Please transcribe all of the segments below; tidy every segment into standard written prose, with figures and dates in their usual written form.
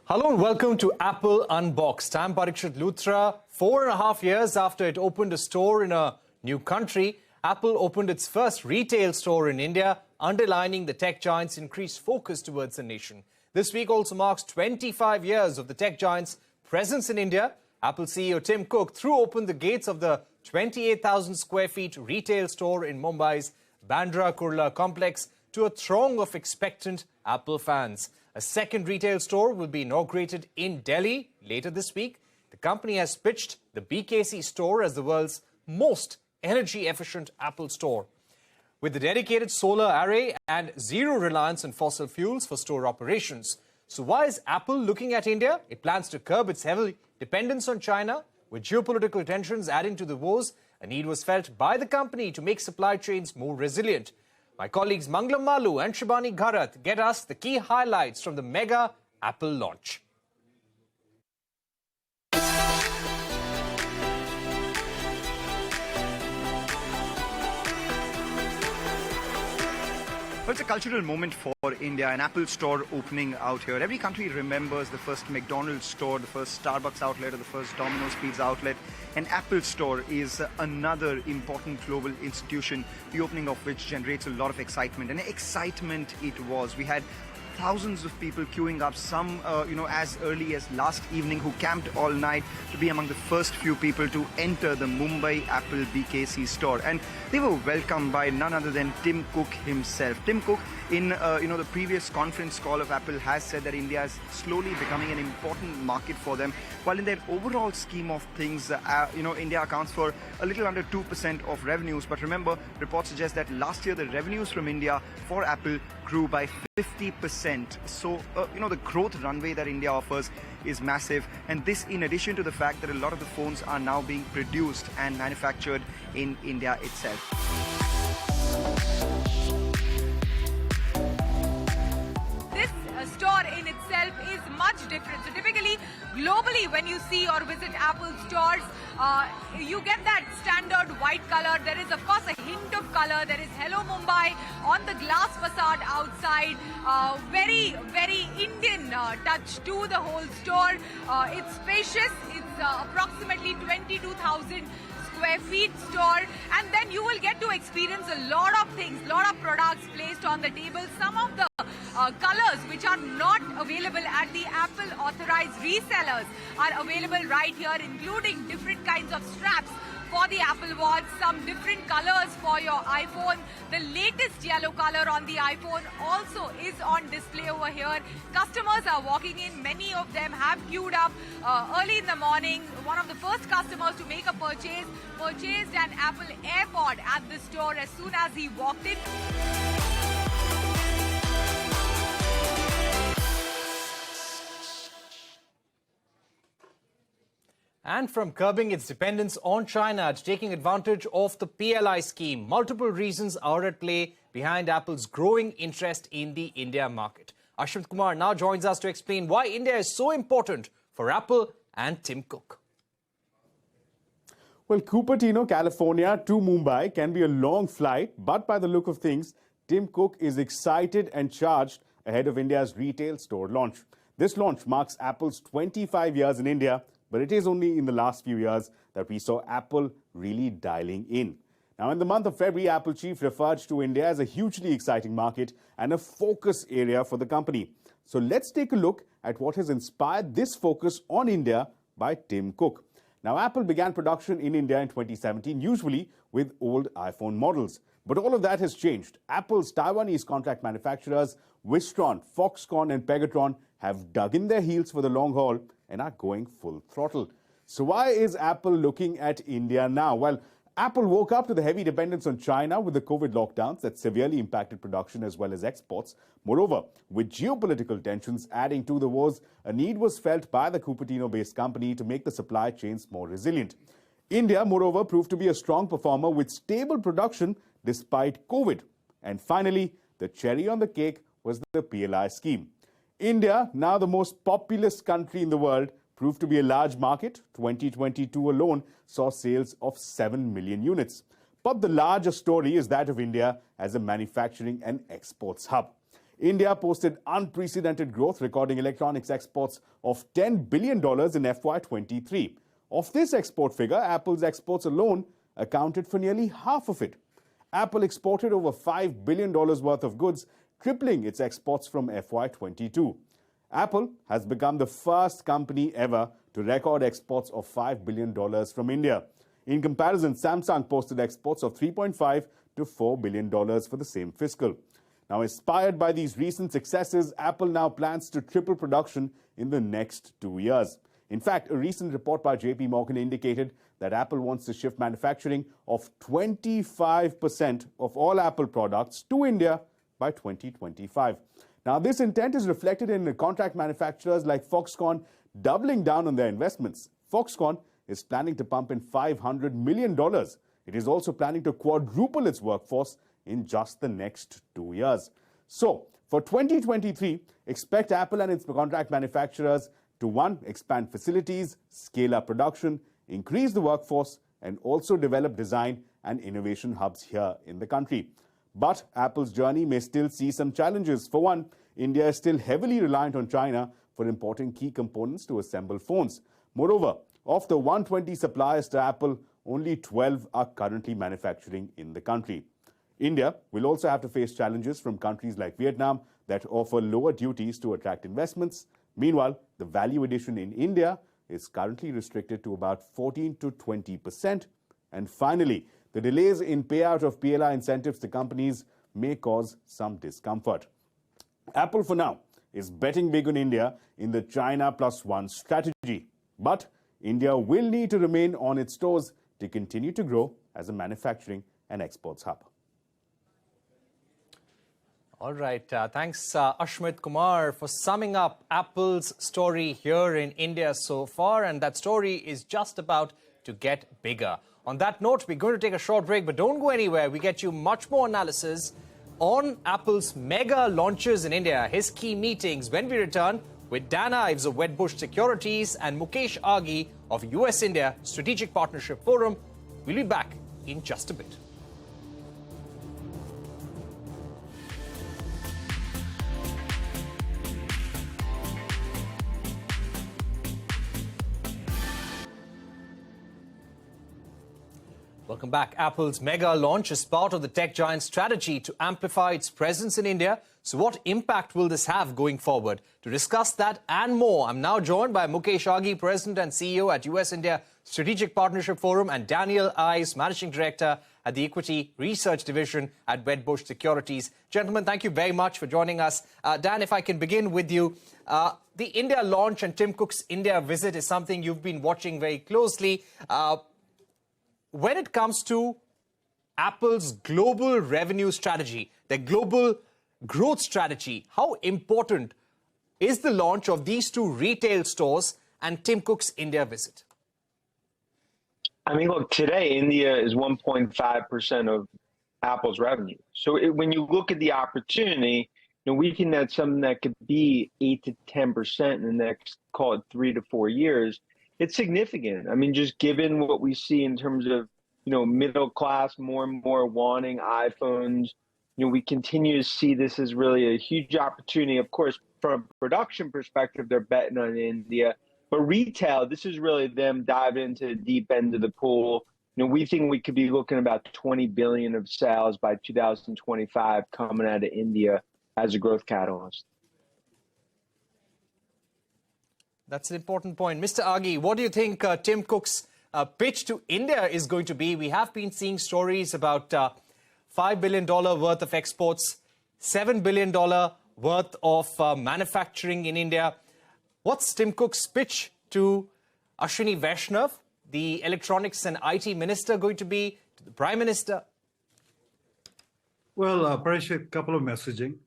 Hello and welcome to Apple Unboxed. I'm Parikshit Luthra. 4.5 years after it opened a store in a new country, Apple opened its first retail store in India, underlining the tech giant's increased focus towards the nation. This week also marks 25 years of the tech giant's presence in India. Apple CEO Tim Cook threw open the gates of the 28,000 square feet retail store in Mumbai's Bandra Kurla complex to a throng of expectant Apple fans. A second retail store will be inaugurated in Delhi later this week. The company has pitched the BKC store as the world's most energy-efficient Apple store. With a dedicated solar array and zero reliance on fossil fuels for store operations. So why is Apple looking at India? It plans to curb its heavy dependence on China. With geopolitical tensions adding to the woes, a need was felt by the company to make supply chains more resilient. My colleagues Manglam Malu and Shibani Gharat get us the key highlights from the mega Apple launch. Well, it's a cultural moment for India, an Apple store opening out here. Every country remembers the first McDonald's store, the first Starbucks outlet, or the first Domino's Pizza outlet. An Apple store is another important global institution, the opening of which generates a lot of excitement. And excitement it was. We had thousands of people queuing up, some as early as last evening, who camped all night to be among the first few people to enter the Mumbai Apple BKC store. And they were welcomed by none other than Tim Cook himself. Tim Cook, in the previous conference call of Apple, has said that India is slowly becoming an important market for them. While in their overall scheme of things, India accounts for a little under 2% of revenues. But remember, reports suggest that last year the revenues from India for Apple grew by 50%. So, the growth runway that India offers is massive. And this in addition to the fact that a lot of the phones are now being produced and manufactured in India itself. Store in itself is much different. So typically, globally, when you see or visit Apple stores, you get that standard white color. There is, of course, a hint of color. There is Hello Mumbai on the glass facade outside. Very, very Indian touch to the whole store. It's spacious. It's approximately 22,000 square feet store, and then you will get to experience a lot of things, lot of products placed on the table. Some of the colors which are not available at the Apple authorized resellers are available right here, including different kinds of straps for the Apple Watch, some different colors for your iPhone. The latest yellow color on the iPhone also is on display over here. Customers are walking in. Many of them have queued up early in the morning. One of the first customers to make a purchase purchased an Apple AirPod at the store as soon as he walked in. And from curbing its dependence on China to taking advantage of the PLI scheme, multiple reasons are at play behind Apple's growing interest in the India market. Ashwin Kumar now joins us to explain why India is so important for Apple and Tim Cook. Well, Cupertino, California to Mumbai can be a long flight, but by the look of things, Tim Cook is excited and charged ahead of India's retail store launch. This launch marks Apple's 25 years in India, but it is only in the last few years that we saw Apple really dialing in. Now, in the month of February, Apple chief referred to India as a hugely exciting market and a focus area for the company. So let's take a look at what has inspired this focus on India by Tim Cook. Now, Apple began production in India in 2017, usually with old iPhone models. But all of that has changed. Apple's Taiwanese contract manufacturers, Wistron, Foxconn and Pegatron have dug in their heels for the long haul and are going full throttle. So why is Apple looking at India now? Well, Apple woke up to the heavy dependence on China with the COVID lockdowns that severely impacted production as well as exports. Moreover, with geopolitical tensions adding to the wars, a need was felt by the Cupertino-based company to make the supply chains more resilient. India, moreover, proved to be a strong performer with stable production despite COVID. And finally, the cherry on the cake was the PLI scheme. India, now the most populous country in the world, proved to be a large market. 2022 alone saw sales of 7 million units. But the larger story is that of India as a manufacturing and exports hub. India posted unprecedented growth, recording electronics exports of $10 billion in FY23. Of this export figure, Apple's exports alone accounted for nearly half of it. Apple exported over $5 billion worth of goods, tripling its exports from FY22. Apple has become the first company ever to record exports of $5 billion from India. In comparison, Samsung posted exports of $3.5 to $4 billion for the same fiscal. Now, inspired by these recent successes, Apple now plans to triple production in the next 2 years. In fact, a recent report by JP Morgan indicated that Apple wants to shift manufacturing of 25% of all Apple products to India by 2025. Now, this intent is reflected in the contract manufacturers like Foxconn doubling down on their investments. Foxconn is planning to pump in $500 million. It is also planning to quadruple its workforce in just the next 2 years. So, for 2023, expect Apple and its contract manufacturers to, one, expand facilities, scale up production, increase the workforce, and also develop design and innovation hubs here in the country. But Apple's journey may still see some challenges. For one, India is still heavily reliant on China for importing key components to assemble phones. Moreover, of the 120 suppliers to Apple, only 12 are currently manufacturing in the country. India will also have to face challenges from countries like Vietnam that offer lower duties to attract investments. Meanwhile, the value addition in India is currently restricted to about 14 to 20%. And finally, the delays in payout of PLI incentives to companies may cause some discomfort. Apple, for now, is betting big on India in the China Plus One strategy. But India will need to remain on its toes to continue to grow as a manufacturing and exports hub. All right. Thanks, Ashmit Kumar, for summing up Apple's story here in India so far. And that story is just about to get bigger. On that note, we're going to take a short break, but don't go anywhere. We get you much more analysis on Apple's mega launches in India, his key meetings, when we return with Dan Ives of Wedbush Securities and Mukesh Aghi of US-India Strategic Partnership Forum. We'll be back in just a bit. Welcome back. Apple's mega launch is part of the tech giant's strategy to amplify its presence in India. So what impact will this have going forward? To discuss that and more, I'm now joined by Mukesh Aghi, President and CEO at US-India Strategic Partnership Forum, and Daniel Ives, Managing Director at the Equity Research Division at Wedbush Securities. Gentlemen, thank you very much for joining us. Dan, if I can begin with you. The India launch and Tim Cook's India visit is something you've been watching very closely. When it comes to Apple's global revenue strategy, their global growth strategy, how important is the launch of these two retail stores and Tim Cook's India visit? I mean, look, today India is 1.5% of Apple's revenue. So when you look at the opportunity, we think that's something that could be 8 to 10% in the next, call it 3 to 4 years. It's significant. I mean, just given what we see in terms of, middle class more and more wanting iPhones, we continue to see this as really a huge opportunity. Of course, from a production perspective, they're betting on India. But retail, this is really them diving into the deep end of the pool. We think we could be looking about 20 billion of sales by 2025 coming out of India as a growth catalyst. That's an important point. Mr. Aghi, what do you think Tim Cook's pitch to India is going to be? We have been seeing stories about $5 billion worth of exports, $7 billion worth of manufacturing in India. What's Tim Cook's pitch to Ashwini Vaishnav, the electronics and IT minister, going to be, to the Prime Minister? Well, Parikshit, a couple of messaging.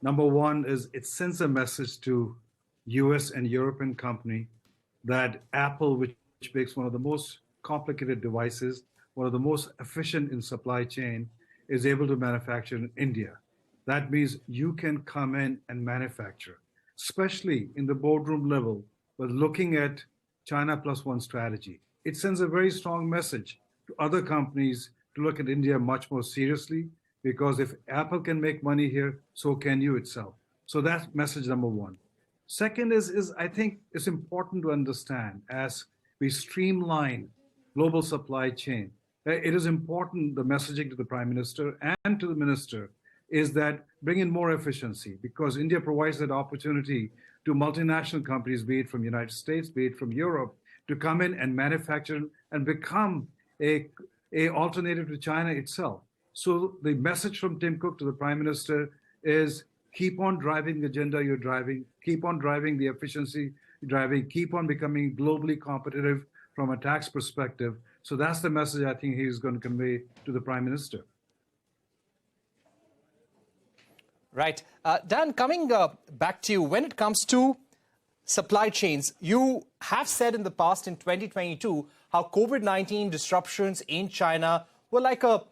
Number one is it sends a message to US and European company that Apple, which makes one of the most complicated devices, one of the most efficient in supply chain, is able to manufacture in India. That means you can come in and manufacture, especially in the boardroom level, but looking at China Plus One strategy. It sends a very strong message to other companies to look at India much more seriously, because if Apple can make money here, so can you itself. So that's message number one. Second is I think it's important to understand as we streamline global supply chain, it is important the messaging to the Prime Minister and to the Minister is that bring in more efficiency because India provides that opportunity to multinational companies, be it from the United States, be it from Europe, to come in and manufacture and become a alternative to China itself. So the message from Tim Cook to the Prime Minister is keep on driving the agenda you're driving, keep on driving the efficiency you're driving, keep on becoming globally competitive from a tax perspective. So that's the message I think he's going to convey to the Prime Minister. Right. Dan, coming back to you, when it comes to supply chains, you have said in the past, in 2022, how COVID-19 disruptions in China were like a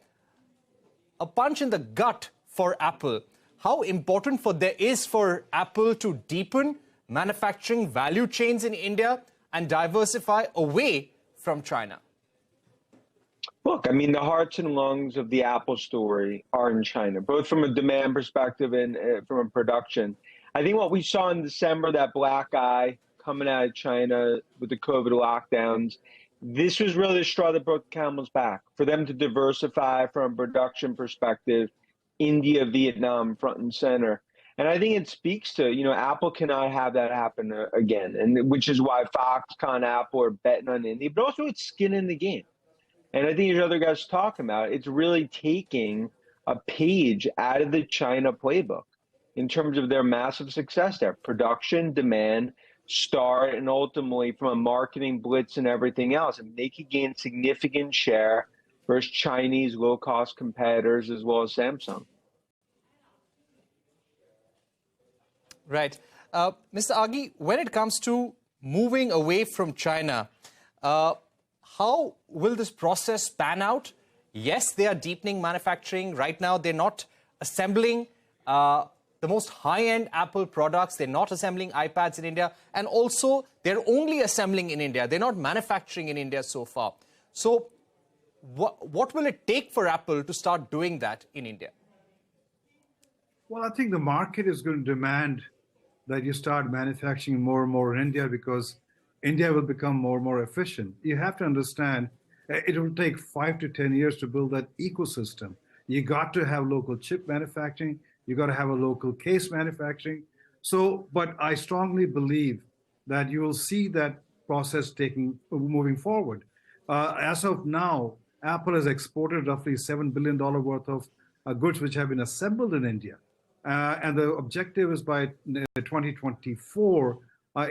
punch in the gut for Apple. How important is for Apple to deepen manufacturing value chains in India and diversify away from China? Look, I mean, the hearts and lungs of the Apple story are in China, both from a demand perspective and from a production. I think what we saw in December, that black eye coming out of China with the COVID lockdowns, this was really the straw that broke the camel's back for them to diversify from a production perspective, India, Vietnam, front and center. And I think it speaks to, Apple cannot have that happen again, and which is why Foxconn, Apple are betting on India, but also it's skin in the game. And I think as other guys talking about, it's really taking a page out of the China playbook in terms of their massive success there. Production, demand, start, and ultimately from a marketing blitz and everything else. And they could gain significant share versus Chinese low-cost competitors as well as Samsung. Right. Mr. Aghi, when it comes to moving away from China, how will this process pan out? Yes, they are deepening manufacturing. Right now, they're not assembling the most high-end Apple products. They're not assembling iPads in India. And also, they're only assembling in India. They're not manufacturing in India so far. So what will it take for Apple to start doing that in India? Well, I think the market is going to demand that you start manufacturing more and more in India because India will become more and more efficient. You have to understand it will take 5 to 10 years to build that ecosystem. You got to have local chip manufacturing. You got to have a local case manufacturing. But I strongly believe that you will see that process moving forward. As of now, Apple has exported roughly $7 billion worth of goods which have been assembled in India. And the objective is by 2024,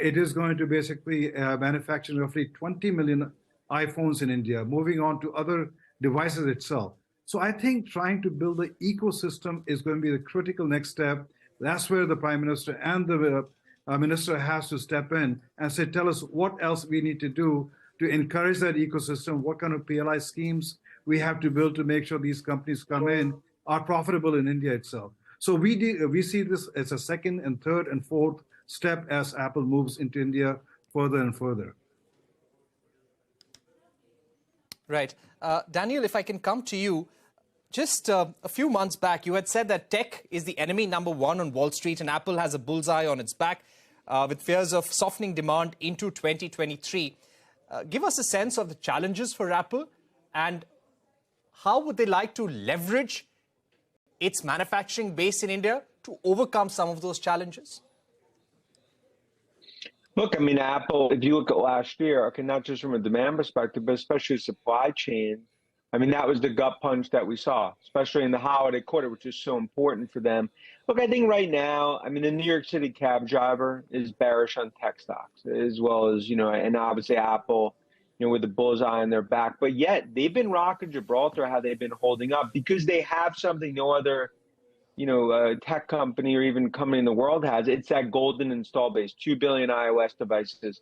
it is going to basically manufacture roughly 20 million iPhones in India, moving on to other devices itself. So I think trying to build the ecosystem is going to be the critical next step. That's where the Prime Minister and the Minister has to step in and say, tell us what else we need to do to encourage that ecosystem, what kind of PLI schemes we have to build to make sure these companies come in, are profitable in India itself. So we see this as a second and third and fourth step as Apple moves into India further and further. Right. Daniel, if I can come to you, just a few months back, you had said that tech is the enemy #1 on Wall Street and Apple has a bullseye on its back with fears of softening demand into 2023. Give us a sense of the challenges for Apple and how would they like to leverage its manufacturing base in India to overcome some of those challenges? Look, I mean, Apple, if you look at last year, okay, not just from a demand perspective, but especially supply chain, I mean, that was the gut punch that we saw, especially in the holiday quarter, which is so important for them. Look, I think right now, I mean, the New York City cab driver is bearish on tech stocks, as well as, and obviously Apple, with the bullseye on their back. But yet, they've been rocking Gibraltar, how they've been holding up, because they have something no other tech company or even company in the world has. It's that golden install base, 2 billion iOS devices.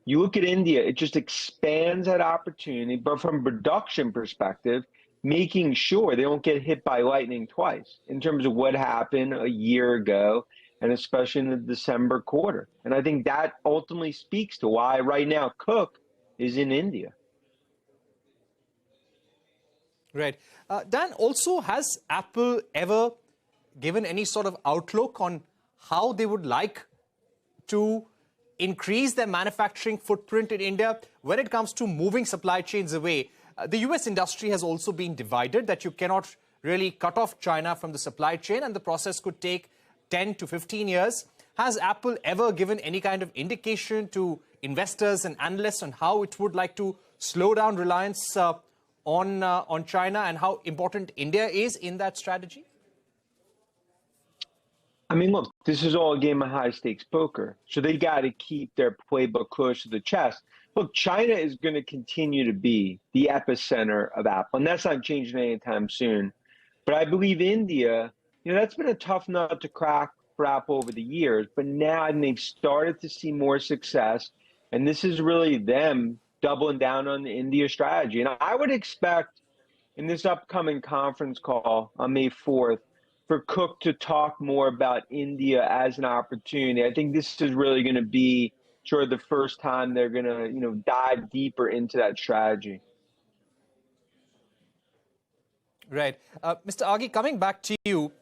You look at India, it just expands that opportunity, but from a production perspective, making sure they don't get hit by lightning twice in terms of what happened a year ago, and especially in the December quarter. And I think that ultimately speaks to why right now Cook is in India. Right. Dan, also, has Apple ever given any sort of outlook on how they would like to increase their manufacturing footprint in India when it comes to moving supply chains away. The US industry has also been divided, that you cannot really cut off China from the supply chain, and the process could take 10 to 15 years. Has Apple ever given any kind of indication to investors and analysts on how it would like to slow down reliance on China and how important India is in that strategy? I mean, look, this is all a game of high-stakes poker. So they got to keep their playbook close to the chest. Look, China is going to continue to be the epicenter of Apple, and that's not changing anytime soon. But I believe India, that's been a tough nut to crack for Apple over the years. But now they've started to see more success, and this is really them doubling down on the India strategy. And I would expect in this upcoming conference call on May 4th, for Cook to talk more about India as an opportunity. I think this is really going to be sort of the first time they're going to, dive deeper into that strategy. Right. Mr. Aghi, coming back to you,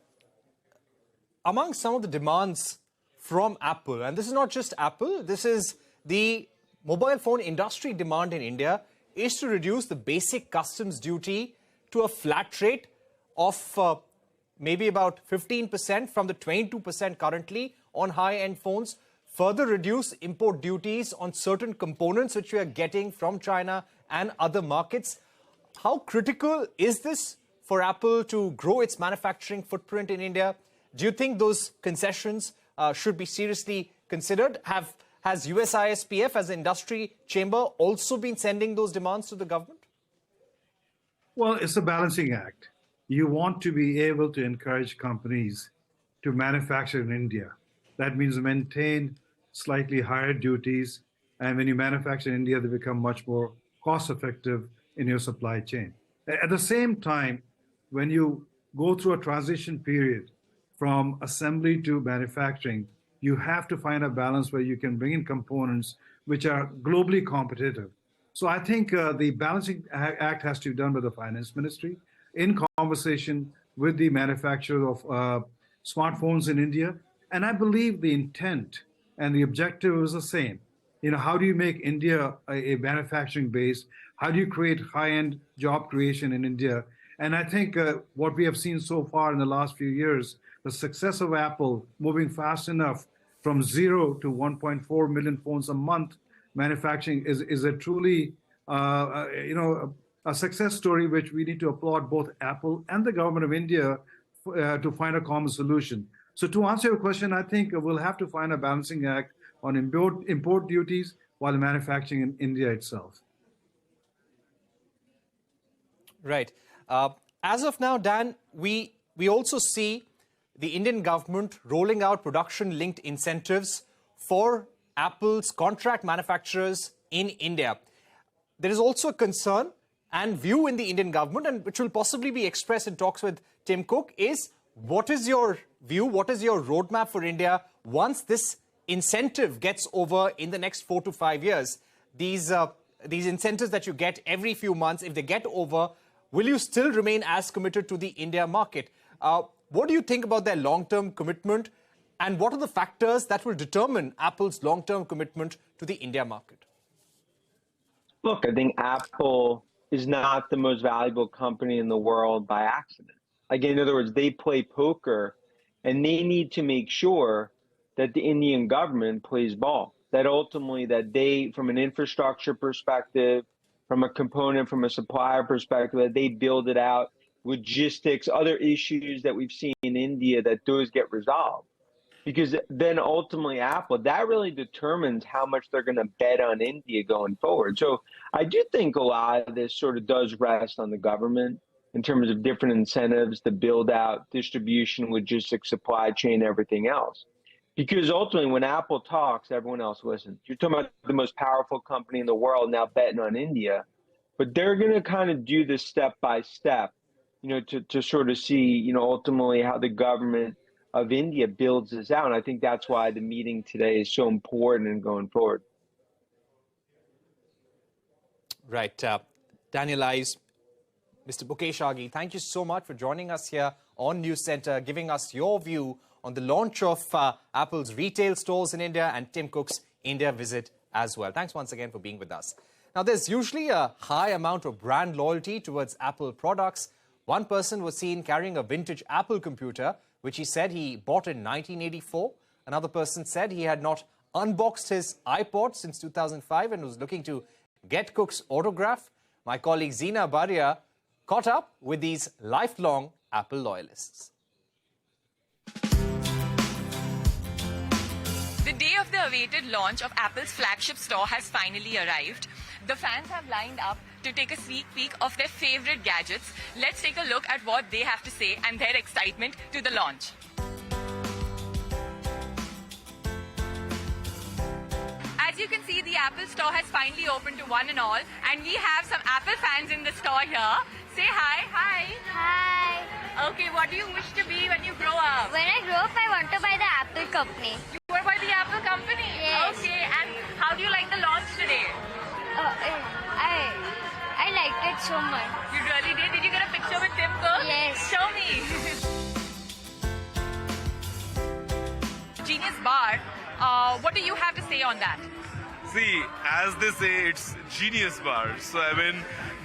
among some of the demands from Apple, and this is not just Apple, this is the mobile phone industry demand in India, is to reduce the basic customs duty to a flat rate of maybe about 15% from the 22% currently on high-end phones, further reduce import duties on certain components which we are getting from China and other markets. How critical is this for Apple to grow its manufacturing footprint in India? Do you think those concessions should be seriously considered? Has USISPF as an industry chamber also been sending those demands to the government? Well, it's a balancing act. You want to be able to encourage companies to manufacture in India. That means maintain slightly higher duties. And when you manufacture in India, they become much more cost effective in your supply chain. At the same time, when you go through a transition period from assembly to manufacturing, you have to find a balance where you can bring in components which are globally competitive. So I think the balancing act has to be done by the finance ministry in conversation with the manufacturer of smartphones in India. And I believe the intent and the objective is the same. How do you make India a manufacturing base? How do you create high-end job creation in India? And I think what we have seen so far in the last few years, the success of Apple moving fast enough from 0 to 1.4 million phones a month manufacturing is a truly, a success story which we need to applaud both Apple and the government of India to find a common solution. So to answer your question, I think we'll have to find a balancing act on import duties while manufacturing in India itself. Right. As of now, Dan, we also see the Indian government rolling out production-linked incentives for Apple's contract manufacturers in India. There is also a concern and view in the Indian government, and which will possibly be expressed in talks with Tim Cook, is what is your view, what is your roadmap for India once this incentive gets over in the next 4 to 5 years? These incentives that you get every few months, if they get over, will you still remain as committed to the India market? What do you think about their long-term commitment, and what are the factors that will determine Apple's long-term commitment to the India market? Look, I think Apple is not the most valuable company in the world by accident. Again, in other words, they play poker, and they need to make sure that the Indian government plays ball, that ultimately that they, from an infrastructure perspective, from a component, from a supplier perspective, that they build it out, logistics, other issues that we've seen in India, that those get resolved. Because then ultimately Apple, that really determines how much they're going to bet on India going forward. So I do think a lot of this sort of does rest on the government in terms of different incentives to build out distribution, logistics, supply chain, everything else. Because ultimately when Apple talks, everyone else listens. You're talking about the most powerful company in the world now betting on India, but they're going to kind of do this step by step, to sort of see, ultimately how the government of India builds this out. And I think that's why the meeting today is so important in going forward. Right. Daniel Ives, Mr. Mukesh Aghi, thank you so much for joining us here on News Center, giving us your view on the launch of Apple's retail stores in India and Tim Cook's India visit as well. Thanks once again for being with us. Now, there's usually a high amount of brand loyalty towards Apple products. One person was seen carrying a vintage Apple computer, which he said he bought in 1984. Another person said he had not unboxed his iPod since 2005 and was looking to get Cook's autograph. My colleague Zina Baria caught up with these lifelong Apple loyalists. The day of the awaited launch of Apple's flagship store has finally arrived. The fans have lined up to take a sneak peek of their favorite gadgets. Let's take a look at what they have to say and their excitement to the launch. As you can see, the Apple store has finally opened to one and all, and we have some Apple fans in the store here. Say hi. Hi. Hi. Okay, what do you wish to be when you grow up? When I grow up, I want to buy the Apple company. You were by the Apple company? Yes. Okay, and how do you like the launch today? I liked it so much. You really did? Did you get a picture with Tim Cook? Yes. Show me. Genius Bar, what do you have to say on that? See, as they say, it's genius bar. So, I mean,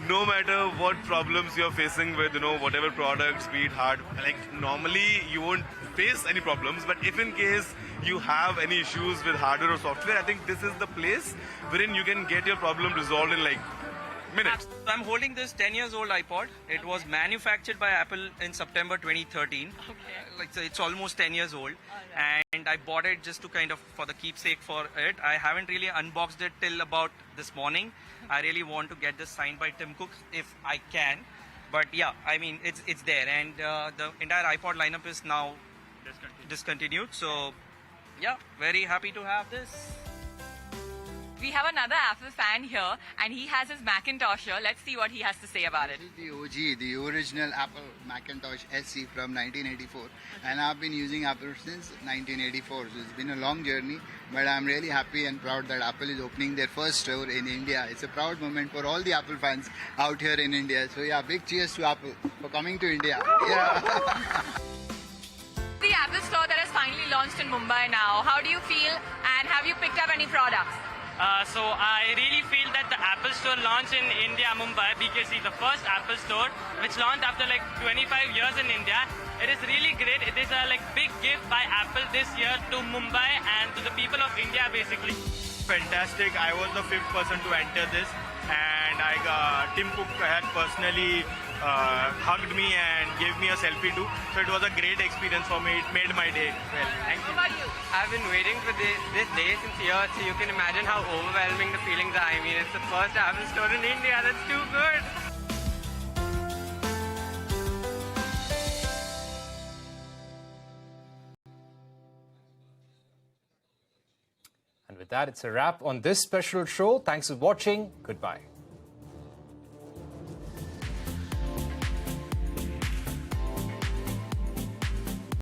no matter what problems you're facing with, whatever products, be it hard, like normally you won't face any problems. But if in case you have any issues with hardware or software, I think this is the place wherein you can get your problem resolved in like minutes. I'm holding this 10 years old iPod. It was manufactured by Apple in September 2013. Okay. So it's almost 10 years old. Right. And I bought it just to kind of for the keepsake for it. I haven't really unboxed it till about this morning. I really want to get this signed by Tim Cook if I can. But yeah, I mean, it's there. And the entire iPod lineup is now discontinued. So yeah, very happy to have this. We have another Apple fan here, and he has his Macintosh here. Let's see what he has to say about it. This is the OG, the original Apple Macintosh SE from 1984, and I've been using Apple since 1984, so it's been a long journey, but I'm really happy and proud that Apple is opening their first store in India. It's a proud moment for all the Apple fans out here in India, so yeah, big cheers to Apple for coming to India. Yeah. The Apple store that has finally launched in Mumbai now, how do you feel, and have you picked up any products? So I really feel that the Apple Store launch in India, Mumbai BKC, the first Apple Store, which launched after like 25 years in India, it is really great. It is a big gift by Apple this year to Mumbai and to the people of India basically. Fantastic. I was the fifth person to enter this, and Tim Cook had personally hugged me and gave me a selfie too. So it was a great experience for me. It made my day. Well, thank you. How about you? I've been waiting for this day since years, so you can imagine how overwhelming the feelings are. I mean, it's the first Apple Store in India. That's too good. And with that, it's a wrap on this special show. Thanks for watching. Goodbye.